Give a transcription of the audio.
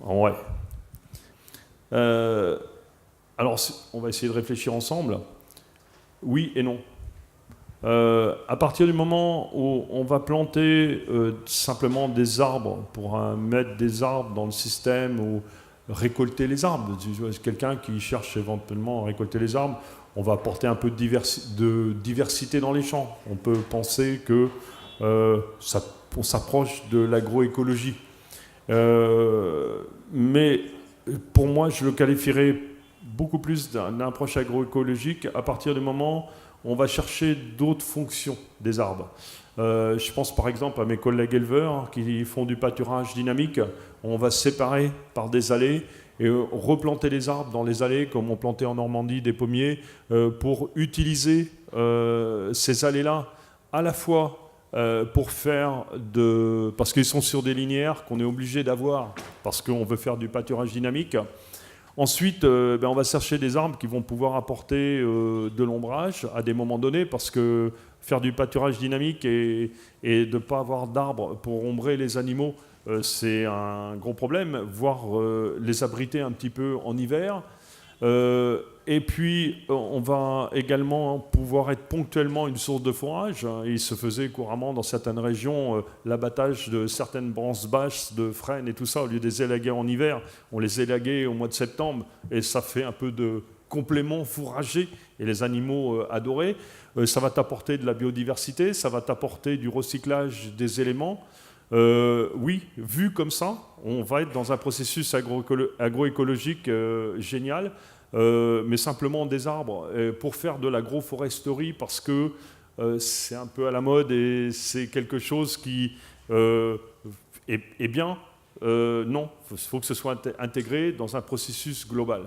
Ouais. Euh, alors, on va essayer de réfléchir ensemble. Oui et non. À partir du moment où on va planter simplement des arbres pour mettre des arbres dans le système ou récolter les arbres, quelqu'un qui cherche éventuellement à récolter les arbres, on va apporter un peu de diversité dans les champs. On peut penser que on s'approche de l'agroécologie. Mais pour moi, je le qualifierais beaucoup plus d'une approche agroécologique à partir du moment où on va chercher d'autres fonctions des arbres. Je pense par exemple à mes collègues éleveurs qui font du pâturage dynamique. On va séparer par des allées et replanter les arbres dans les allées, comme on plantait en Normandie des pommiers, pour utiliser ces allées-là à la fois pour faire parce qu'ils sont sur des linéaires qu'on est obligé d'avoir parce qu'on veut faire du pâturage dynamique. Ensuite, on va chercher des arbres qui vont pouvoir apporter de l'ombrage à des moments donnés, parce que faire du pâturage dynamique et de ne pas avoir d'arbres pour ombrer les animaux, c'est un gros problème, voire les abriter un petit peu en hiver. Et puis, on va également pouvoir être ponctuellement une source de fourrage. Il se faisait couramment dans certaines régions l'abattage de certaines branches basses de frênes et tout ça. Au lieu de les élaguer en hiver, on les élaguait au mois de septembre et ça fait un peu de complément fourragé et les animaux adoraient. Ça va t'apporter de la biodiversité, ça va t'apporter du recyclage des éléments. Oui, vu comme ça, on va être dans un processus agroécologique génial, mais simplement des arbres pour faire de l'agroforesterie parce que c'est un peu à la mode et c'est quelque chose qui est bien. Non, il faut que ce soit intégré dans un processus global.